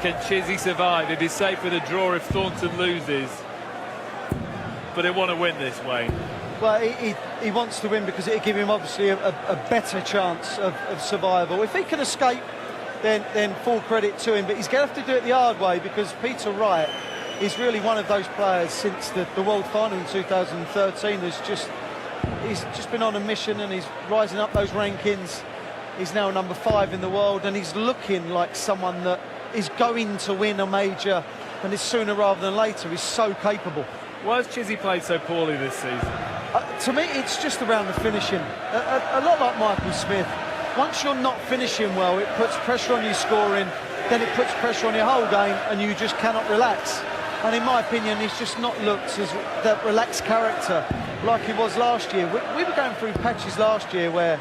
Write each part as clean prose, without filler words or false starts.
Can Chizzy survive? He'd be safe with a draw if Thornton loses. But they want to win this way. Well, he wants to win because it'll give him obviously a better chance of survival. If he can escape, then full credit to him. But he's going to have to do it the hard way, because Peter Wright is really one of those players since the World Final in 2013 he's just been on a mission, and he's rising up those rankings. He's now number 5 in the world, and he's looking like someone that is going to win a major, and is sooner rather than later. He's so capable. Why has Chizzy played so poorly this season? To me, it's just around the finishing. A lot like Michael Smith. Once you're not finishing well, it puts pressure on your scoring, then it puts pressure on your whole game, and you just cannot relax. And in my opinion, he's just not looked as that relaxed character like he was last year. We were going through patches last year where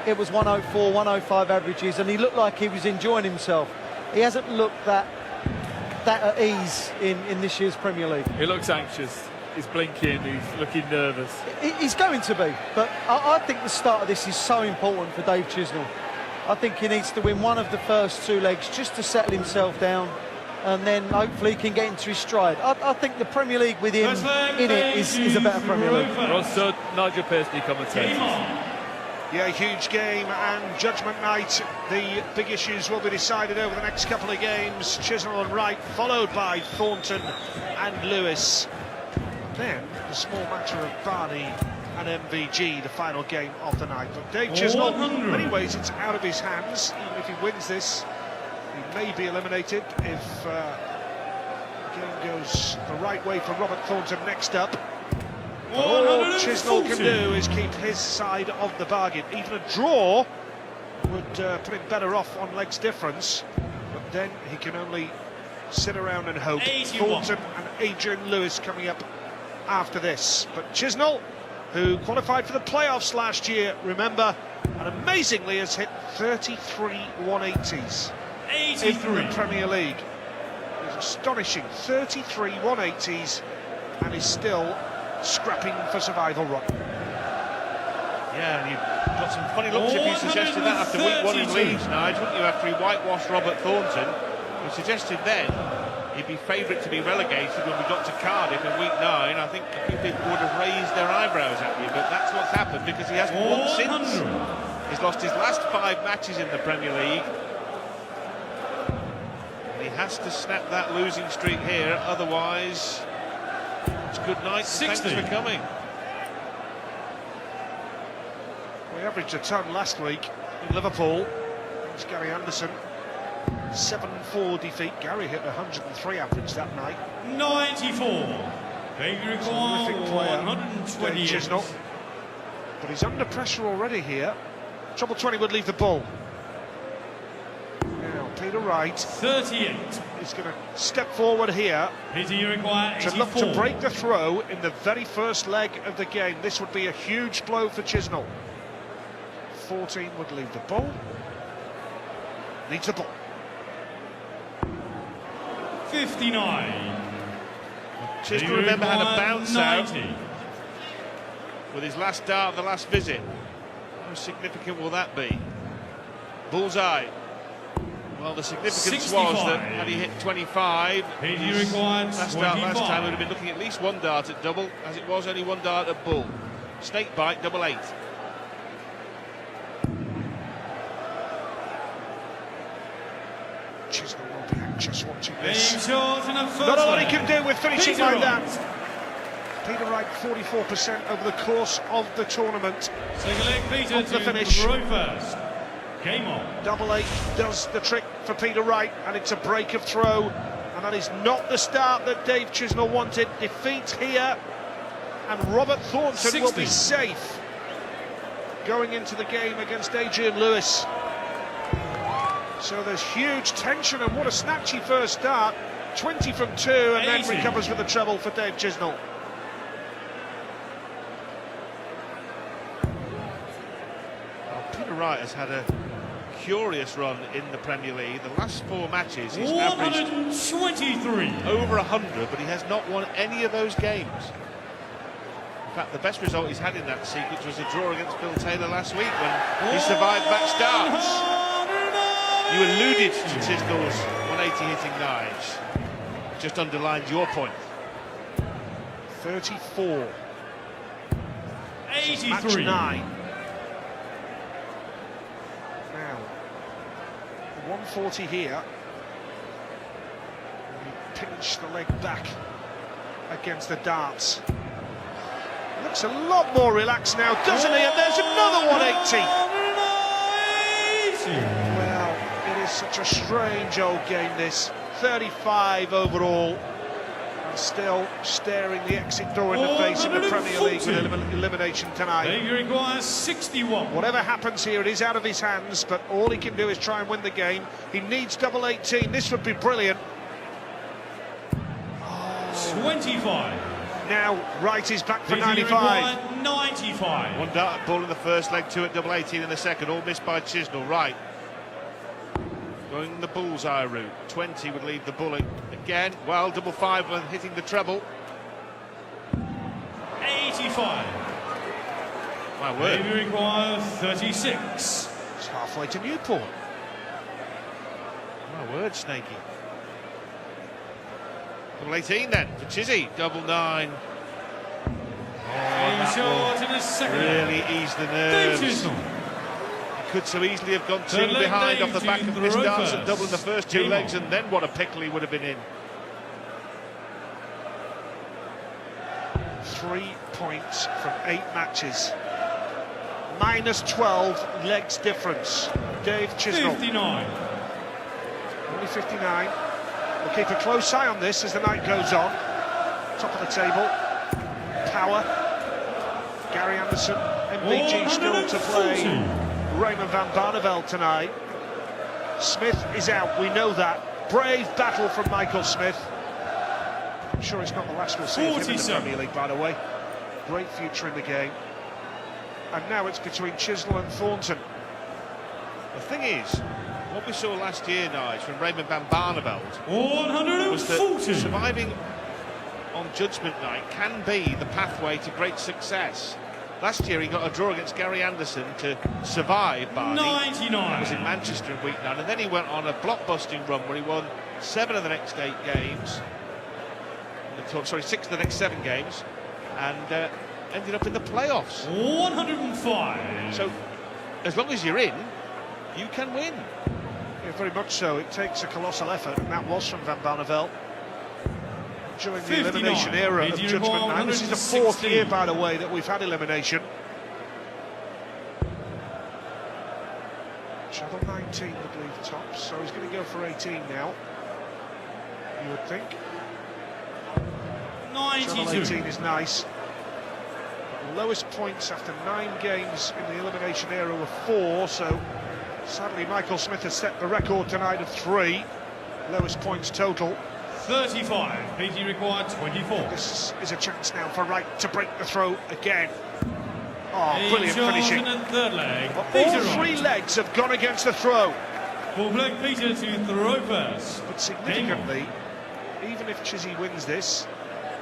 it was 104, 105 averages, and he looked like he was enjoying himself. He hasn't looked that at ease in this year's Premier League. He looks anxious. He's blinking, he's looking nervous. He's going to be, but I think the start of this is so important for Dave Chisnall. I think he needs to win one of the first 2 legs just to settle himself down, and then hopefully he can get into his stride. I think the Premier League with him in it is a better Premier League. Ron Sud, Nigel Pearson, commentators. Yeah, huge game, and Judgement Night. The big issues will be decided over the next couple of games. Chisnall and Wright, followed by Thornton and Lewis. Then the small matter of Barney and MVG, the final game of the night. But Dave Chisnall, in many ways, it's out of his hands. Even if he wins this, he may be eliminated if the game goes the right way for Robert Thornton next up. All Chisnall can do is keep his side of the bargain. Even a draw would put him better off on legs difference, but then he can only sit around and hope. 81. Thornton and Adrian Lewis coming up after this. But Chisnall, who qualified for the playoffs last year, remember, and amazingly has hit 33 180s in the Premier League. It's astonishing, 33 180s, and he's still scrapping for survival, Rob. Yeah, and you've got some funny looks if you suggested that after week 1 in Leeds, Nigel, wouldn't you, after he whitewashed Robert Thornton. You suggested then he'd be favourite to be relegated when we got to Cardiff in week 9. I think a few people would have raised their eyebrows at you, but that's what's happened, because he hasn't won since. He's lost his last 5 matches in the Premier League. And he has to snap that losing streak here, otherwise it's good night, thanks for coming. We averaged a ton last week in Liverpool. It's Gary Anderson. 7-4 defeat. Gary hit 103 average that night. 94. Terrific player, Dave Chisnall. But he's under pressure already here. Trouble 20 would leave the ball. Now Peter Wright 38. is going to step forward here Peter, you require 84. to look to break the throw in the very first leg of the game. This would be a huge blow for Chisnall. 14 would leave the ball. Needs the ball. 59. Chisnall, remember, had a bounce 90. out with his last dart of the last visit. How significant will that be? Bullseye. Well, the significance 65. was that had he hit 25, Peter, you his required last dart last 25. time would have been looking at least 1 dart at double, as it was only 1 dart at bull. Snake bite, double 8. Chisnall will be anxious watching this. Short in the first Not a lot he leg. can do with finishing Peter like Wright. that. Peter Wright 44% over the course of the tournament. Second leg, Peter, On the to finish. throw first. Game on. Double 8 does the trick for Peter Wright, and it's a break of throw, and that is not the start that Dave Chisnall wanted. Defeat here, and Robert Thornton will be 60. safe going into the game against Adrian Lewis. So there's huge tension, and what a snatchy first start. 20 from 2, and then 80. recovers with the treble for Dave Chisnall. Well, Peter Wright has had a curious run in the Premier League. The last 4 matches he's averaged 123. over 100, but he has not won any of those games. In fact, the best result he's had in that sequence was a draw against Bill Taylor last week when he survived match starts. You alluded to Chisnall's 1 180 hitting knives. Just underlines your point. 34. 83. Match 9. Now, 140 here. And he pinched the leg back against the darts. Looks a lot more relaxed now, doesn't he? And there's another 180. Well, it is such a strange old game, this. 35 overall. And still staring the exit door in the face in the Premier League with elimination tonight. He requires 61. Whatever happens here, it is out of his hands, but all he can do is try and win the game. He needs double 18. This would be brilliant. 25. Now Wright is back for He 95. required 95. One dart ball in the first leg, 2 at double 18 in the second, all missed by Chisnall. Right. Going the bullseye route. 20 would leave the bullet. Again, well, double 5 when hitting the treble. 85. My word. He requires 36. It's halfway to Newport. My word, Snakey. Double 18 then for Chizzy. Double 9. Aim short in the second. Really eased the nerves. Chisnall. He could so easily have gone 2 Third leg behind off the Dave back to of this throw dance and first. double in the first 2 Game legs, on. and then what a pickle he would have been in. 3 points from 8 matches. Minus 12 legs difference. Dave Chisnall. 59. Only 59. We'll keep a close eye on this as the night goes on. Top of the table. Power. Gary Anderson. MVG still to play. 140. Raymond van Barneveld tonight. Smith is out, we know that. Brave battle from Michael Smith. I'm sure it's not the last we'll see of him in the 47. Premier League, by the way. Great future in the game. And now it's between Chisnall and Thornton. The thing is, what we saw last year, Nige, from Raymond van Barneveld, was that 140. surviving on Judgement Night can be the pathway to great success. Last year he got a draw against Gary Anderson to survive, Barney. 99. That was in Manchester in week 9, and then he went on a block-busting run where he won 7 of the next 8 games. 6 of the next 7 games, and ended up in the playoffs. 105. So, as long as you're in, you can win. Yeah, very much so. It takes a colossal effort, and that was from Van Barneveld. During the 59. elimination era of Media Judgment Night. This is the 4th 116. year, by the way, that we've had elimination. Channel 19 would leave tops, so he's going to go for 18 now. You would think. Channel 92. 18 is nice. But the lowest points after 9 games in the elimination era were 4, so sadly Michael Smith has set the record tonight of 3. Lowest points total. 35. PG required 24. This is a chance now for Wright to break the throw again. Oh, Aim brilliant short finishing. in the third leg. All Peter 3 Wright. legs have gone against the throw. Full leg Peter to throw first. But significantly, even if Chizzy wins this,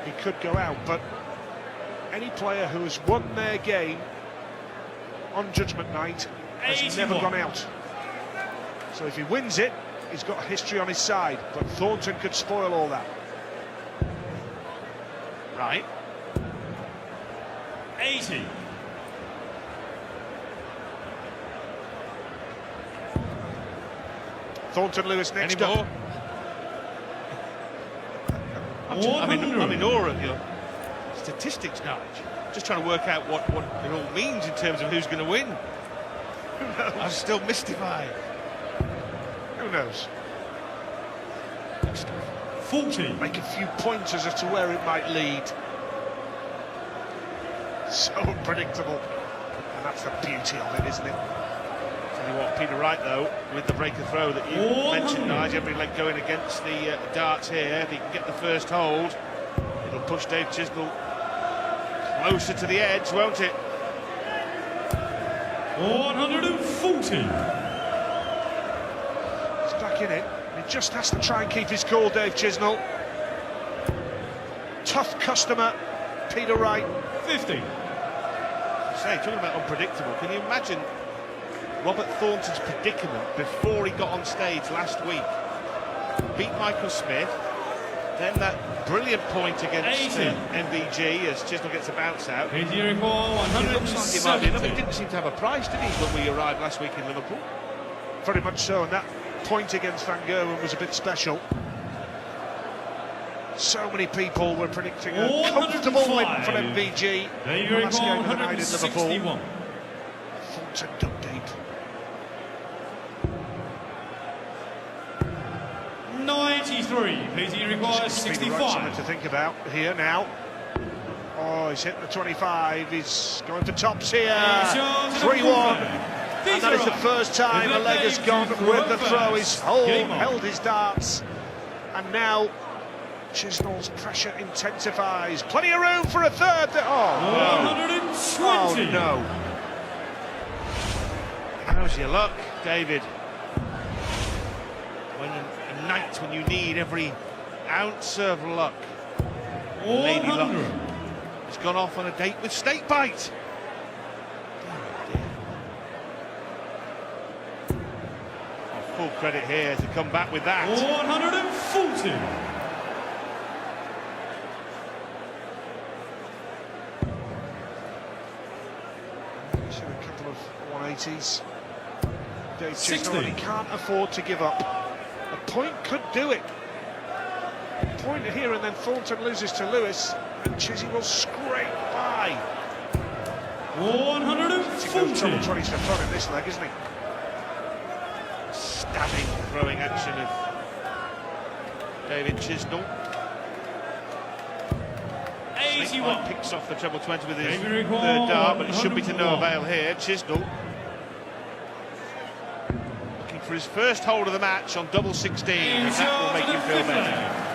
he could go out. But any player who has won their game on Judgment Night has 81. never gone out. So if he wins it, he's got a history on his side. But Thornton could spoil all that. Right. 80. Thornton Lewis next Any more? up. I'm in 100. awe of your statistics, Nige. Just trying to work out what it all means in terms of who's going to win. I'm still mystified. Who knows? 40. Make a few pointers as to where it might lead. So unpredictable. And that's the beauty of it, isn't it? Tell you what, Peter Wright, though, with the breaker throw that you mentioned, Nige, every leg going against the darts here. If he can get the first hold, it'll push Dave Chisnall closer to the edge, won't it? 140. He's back in it. He just has to try and keep his cool, Dave Chisnall. Tough customer, Peter Wright. 50. Say, talking about unpredictable, can you imagine Robert Thornton's predicament before he got on stage last week? beat Michael Smith, then that brilliant point against MVG as Chisnall gets a bounce out. Page require It looks like he might be enough. He 170. didn't seem to have a price, did he, when we arrived last week in Liverpool? Very much so, and that point against Van Gerwen was a bit special. So many people were predicting a comfortable win for MVG. Page The last game require of the night in Liverpool. 161. Thornton dug deep. 93. Page requires Peter Wright, something 65. to think about here now. Oh, he's hit the 25. He's going for tops here. 3-1. And that is the first time a leg has gone with the throw. He's held his darts. And now Chisnall's pressure intensifies. Plenty of room for a third. Oh, no. 120. Oh, no. How's your luck, David? When a night when you need every ounce of luck. Lady Luck 100. has gone off on a date with Snakebite. Full credit here to come back with that. 140. Should a couple of 180s. Dave 60. Chisnall, he can't afford to give up. A point could do it. A point here, and then Thornton loses to Lewis, and Chizzy will scrape by. He goes trouble 140. 20 steps on in this leg, isn't he? Stabbing throwing action of David Chisnall. 81. Picks off the treble 20 with his David third Recall, dart, but it should be to no 101. avail here. Chisnall looking for his first hold of the match on double 16, and that will make him feel better.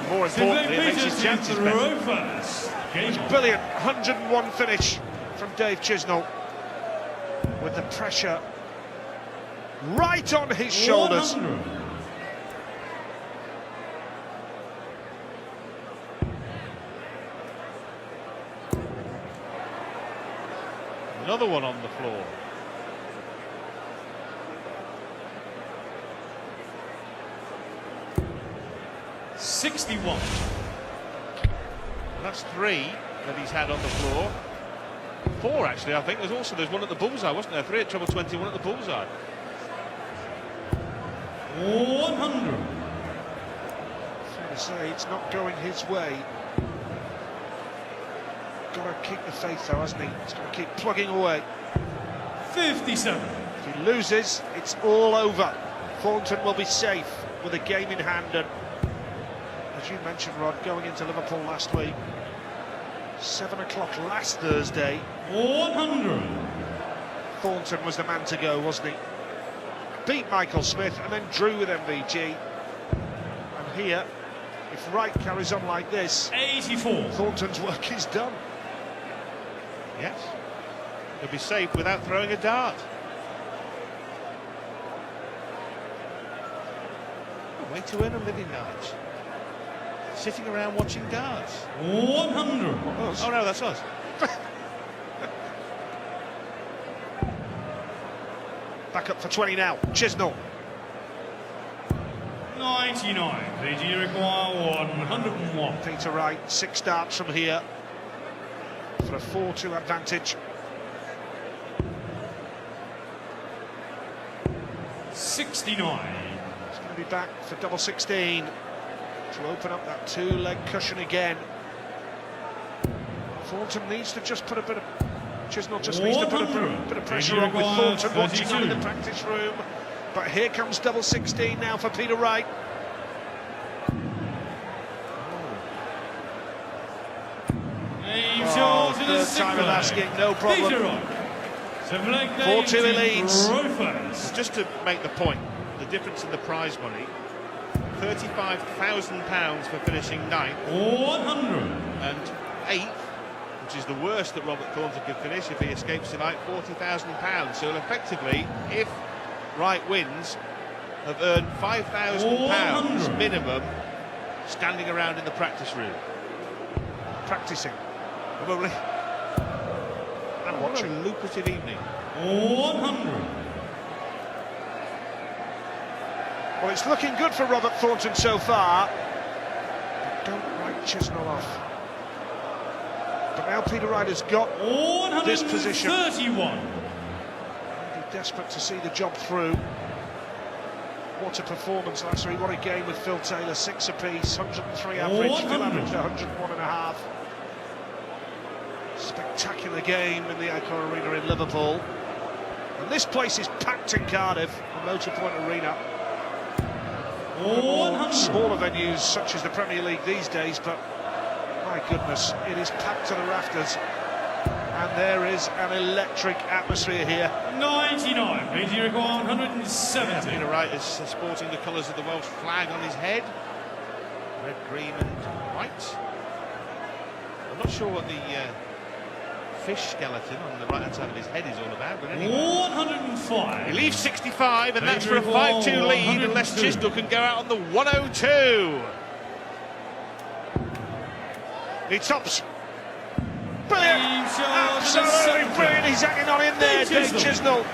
More importantly, it makes his chances better. Brilliant 101 finish from Dave Chisnall, with the pressure right on his shoulders. 100. Another one on the floor. $61. That's 3 that he's had on the floor. 4 actually, I think. There's one at the bullseye, wasn't there? 3 at treble 20, 1 at the bullseye. 100. Fair to say, it's not going his way. Got to keep the faith though, hasn't he? He's got to keep plugging away. 57. If he loses, it's all over. Thornton will be safe with a game in hand, and as you mentioned, Rod, going into Liverpool last week, 7 o'clock last Thursday, 100. Thornton was the man to go, wasn't he? Beat Michael Smith and then drew with MVG. And here, if Wright carries on like this, 84. Thornton's work is done. Yes. He'll be safe without throwing a dart. Way to earn a living, Nige. Sitting around watching darts. 100. Oh no, that's us. Back up for 20 now, Chisnall. 99. PG require 101. Peter Wright, 6 darts from here for a 4-2 advantage. 69. He's going to be back for double 16 to open up that 2-leg cushion again. Thornton needs to just put a bit of... Chisnall just needs to put a bit of pressure on with Thornton watching on in the practice room. But here comes double 16 now for Peter Wright. Third time of asking, no problem. 4-2 he leads. Just to make the point, the difference in the prize money, £35,000 for finishing 9th 100. and 8th, which is the worst that Robert Thornton could finish if he escapes tonight, £40,000. So effectively, if Wright wins, have earned £5,000 minimum standing around in the practice room. Practicing Probably. and watching. What a lucrative evening. 100. Well, it's looking good for Robert Thornton so far. But don't write Chisnall off. But now Peter Wright has got this position. 131. Really desperate to see the job through. What a performance last week. What a game with Phil Taylor. 6 apiece, 103 average. Phil averaged 101.5. Spectacular game in the Accor Arena in Liverpool. And this place is packed in Cardiff, the Motorpoint Arena. Smaller venues such as the Premier League these days, but my goodness, it is packed to the rafters. And there is an electric atmosphere here. 99, Peter require 170. Yeah, Peter Wright is sporting the colours of the Welsh flag on his head. Red, green and white. I'm not sure what the fish skeleton on the right-hand side of his head is all about, but anyway. 105. He leaves 65, and that's for a 5-2 lead, unless Chisnall can go out on the 102. He tops. Brilliant! Absolutely brilliant. He's hanging on in there, Dave Chisnall.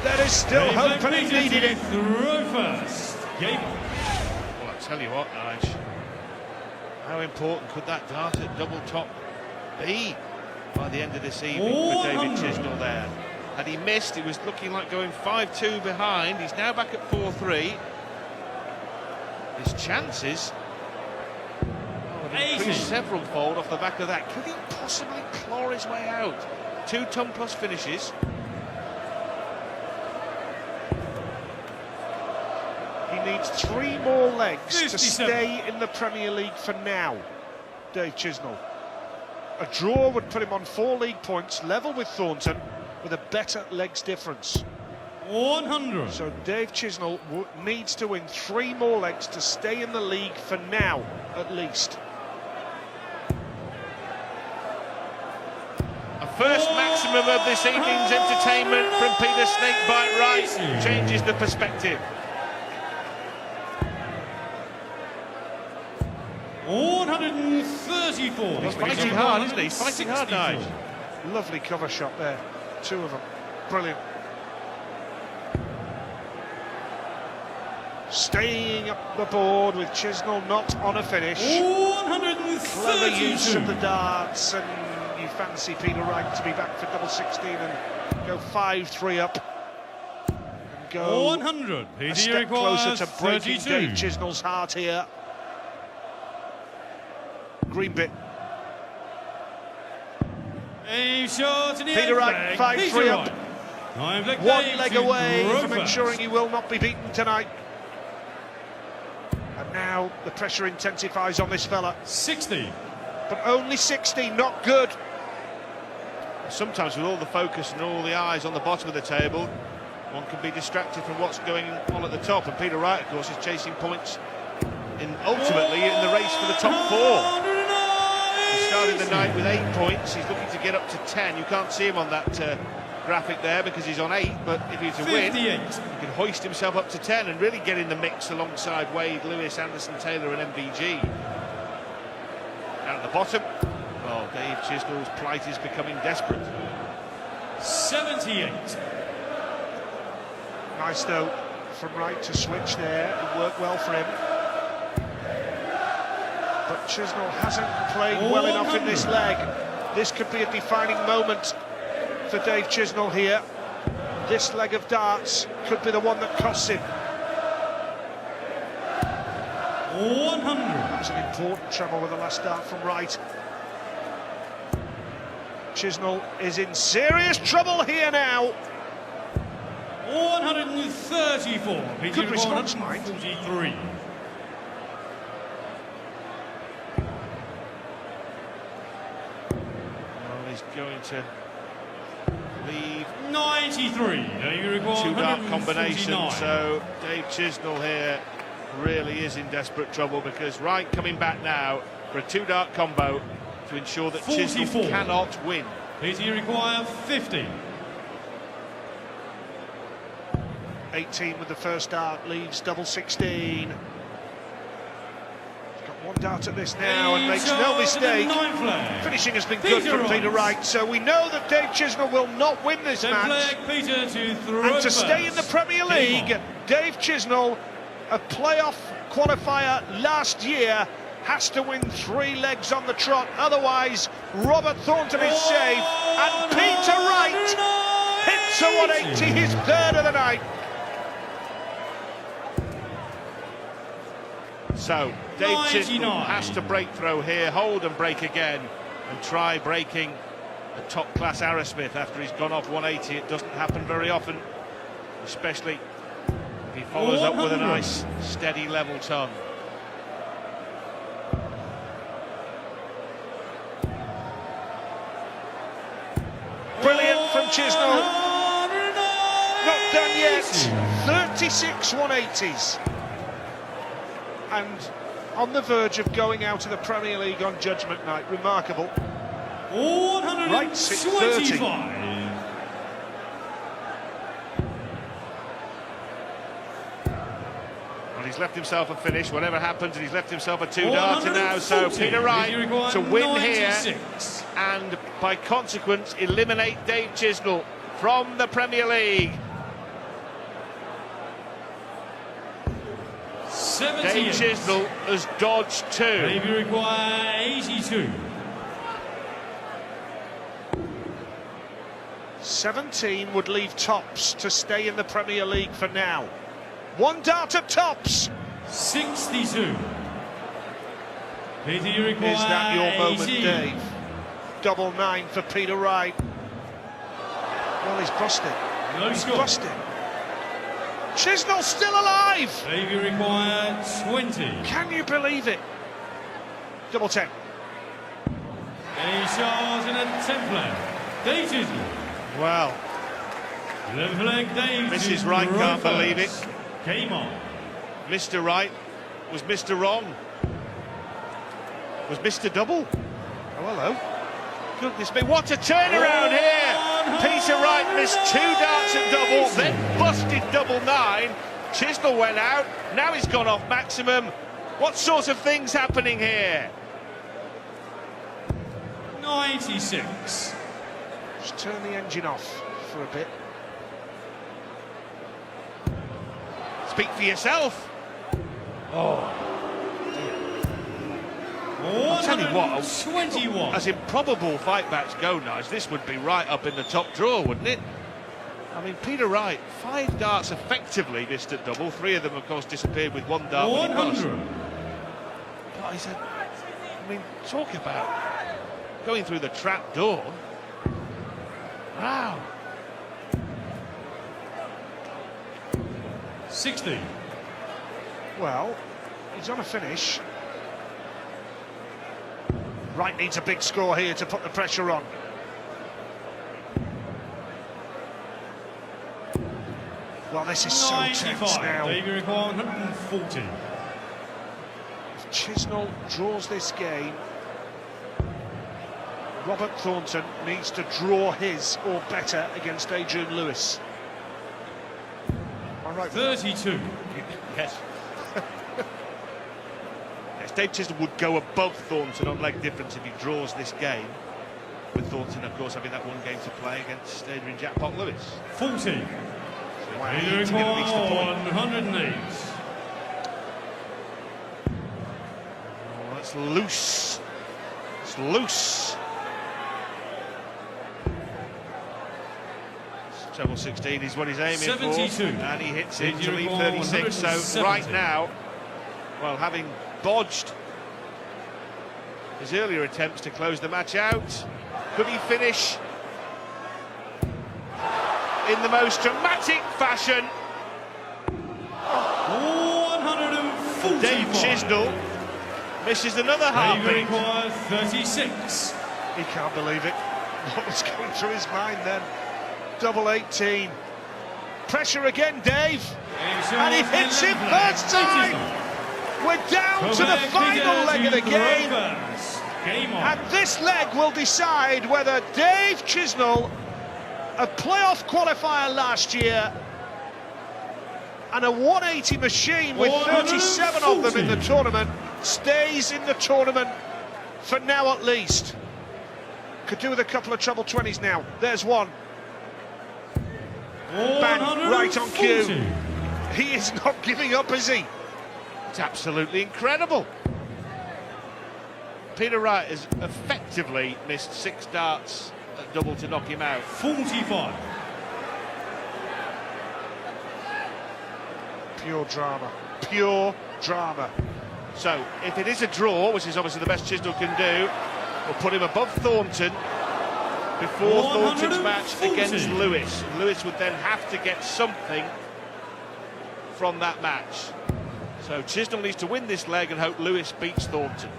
There is still hope, and he needed it. Throw first. Game. Well, I tell you what, Nige, how important could that dart at double top be by the end of this evening for David Chisnall there? Had he missed, he was looking like going 5-2 behind. He's now back at 4-3. His chances increased several-fold off the back of that. Could he possibly claw his way out? 2 ton-plus finishes. He needs 3 more legs to stay in the Premier League for now, Dave Chisnall. A draw would put him on 4 league points, level with Thornton, with a better legs difference. 100. So Dave Chisnall needs to win 3 more legs to stay in the league for now, at least. A first maximum of this evening's entertainment from Peter Snakebite Wright changes the perspective. 134. He's fighting hard, isn't he? He's fighting hard, Nige. Lovely cover shot there, 2 of them. Brilliant. Staying up the board with Chisnall not on a finish. 132. Clever use of the darts, and you fancy Peter Wright to be back for double 16 and go 5-3 up. And go 100. a step closer to breaking 32. Dave Chisnall's heart here. Green bit. Peter Wright, 5-3 up. 1 leg away from ensuring he will not be beaten tonight. And now the pressure intensifies on this fella. 60. But only 60, not good. Sometimes with all the focus and all the eyes on the bottom of the table, one can be distracted from what's going on at the top. And Peter Wright, of course, is chasing points ultimately in the race for the top 4. He started the night with 8 points. He's looking to get up to 10. You can't see him on that graphic there because he's on 8, but if he's to win, he can hoist himself up to 10 and really get in the mix alongside Wade, Lewis, Anderson, Taylor and MVG. Down at the bottom, well, Dave Chisnall's plight is becoming desperate. 78. Nice though from Wright to switch there. It worked well for him. But Chisnall hasn't played well enough in this leg. This could be a defining moment for Dave Chisnall here. This leg of darts could be the one that costs him. 100. That was an important treble with the last dart from Wright. Chisnall is in serious trouble here now. 134. Good response, Mike. 143. Well, he's going to leave 93. 2 dart combinations, so Dave Chisnall here really is in desperate trouble because Wright coming back now for a 2 dart combo to ensure that 44. Chisnall cannot win. Peter, you require 50. 18 with the first dart, leaves double 16. He's got 1 dart at this now and makes no mistake. Finishing has been good from Peter Wright, so we know that Dave Chisnall will not win this match. Peter to throw and to stay in the Premier League, Dave Chisnall a playoff qualifier last year, has to win 3 legs on the trot. Otherwise, Robert Thornton is safe, and Peter Wright hits a 180, his 3rd of the night. So, Dave Chisnall has to break through here, hold and break again, and try breaking a top-class Arrowsmith after he's gone off 180. It doesn't happen very often, especially if he follows up with a nice, steady, level ton. Brilliant from Chisnall. Not done yet. 36 180s. And on the verge of going out of the Premier League on Judgement Night. Remarkable. Right, 630. Well, he's left himself a finish, whatever happens, and he's left himself a 2-darter now. So Peter Wright to win 96. Here, and by consequence eliminate Dave Chisnall from the Premier League. 78. Dave Chisnall has dodged 2. Maybe require 82. 17 would leave Tops to stay in the Premier League for now. 1 dart at Tops. 62. Peter, you require Is that your moment, 18. Dave? Double 9 for Peter Wright. Well, he's crossed it. No He's score. crossed it. Chisnall still alive. Maybe require 20. Can you believe it? Double 10. A shot and a 10th leg. Dave Chisnall. Well, 11th leg, Dave Mrs. Chisnall Wright can't first. believe it. Came on. Mr. Wright was Mr. Wrong. Was Mr. Double. Oh, hello. Goodness me, what a turnaround here! Peter Wright missed 2 darts at double, then busted double 9. Chisnall went out, now he's gone off maximum. What sort of things happening here? 96. Just turn the engine off for a bit. Speak for yourself. I'll tell you what, 21. As improbable fightbacks go, Nige, this would be right up in the top drawer, wouldn't it? I mean, Peter Wright, 5 darts effectively missed at double. 3 of them, of course, disappeared with 1 dart. 100. But I said, I mean, talk about going through the trap door. Wow. 60. Well, he's on a finish. Wright needs a big score here to put the pressure on. Well, this is so tense 95. now. Maybe require 140. If Chisnall draws this game, Robert Thornton needs to draw his or better against Adrian Lewis. All right. 32. Yes. Yes, Dave Chisnall would go above Thornton on leg difference if he draws this game. With Thornton, of course, having that 1 game to play against Adrian Jackpot Lewis. 40. So Wow. he needs to get at least a point. 108. Oh, that's loose. It's loose. Treble 16 is what he's aiming 72. for, and he hits it to leave 170. 36. So right now, well, having bodged his earlier attempts to close the match out, could he finish in the most dramatic fashion? 145. Dave Chisnall misses another heartbeat. requires 36. He can't believe it. What was going through his mind then? Double 18. Pressure again, Dave. And he hits it first time. We're down to the final leg of the game. And this leg will decide whether Dave Chisnall, a playoff qualifier last year, and a 180 machine with 37 of them in the tournament, stays in the tournament for now at least. Could do with a couple of treble 20s now. There's one. Bang, right on cue. He is not giving up, is he? It's absolutely incredible. Peter Wright has effectively missed 6 darts at double to knock him out. 45. Pure drama. Pure drama. So, if it is a draw, which is obviously the best Chisnall can do, we'll put him above Thornton before Thornton's match against Lewis. Lewis would then have to get something from that match. So Chisnall needs to win this leg and hope Lewis beats Thornton.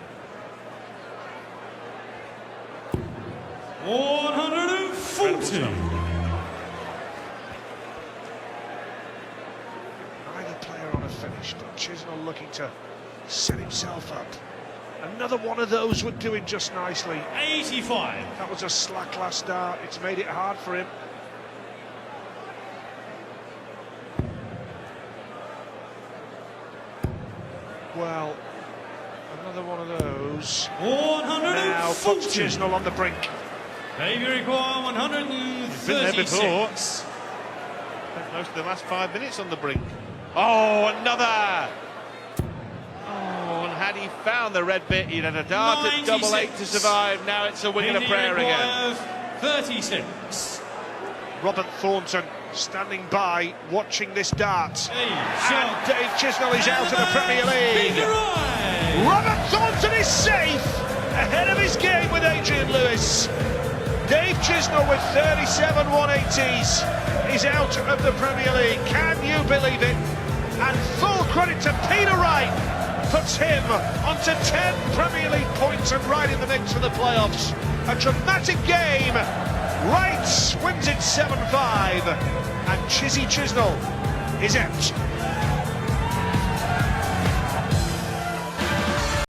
140. Neither player on a finish, but Chisnall looking to set himself up. Another one of those would do him just nicely. 85. That was a slack last start. It's made it hard for him. Well, another one of those. 140. Now puts Chisnall on the brink. Baby require 136. Been there before. Spent most of the last 5 minutes on the brink. Oh, another! Oh, and had he found the red bit, he'd had a dart at 8 to survive. Now it's a wing and a prayer again. 36. Robert Thornton standing by, watching this dart. And Dave Chisnall is out of the Premier League. Robert Thornton is safe, ahead of his game with Adrian Lewis. Dave Chisnall with 37 180s is out of the Premier League. Can you believe it? And full credit to Peter Wright, puts him onto 10 Premier League points and right in the mix for the playoffs. A dramatic game. Wright wins it 7-5, and Chisnall is out.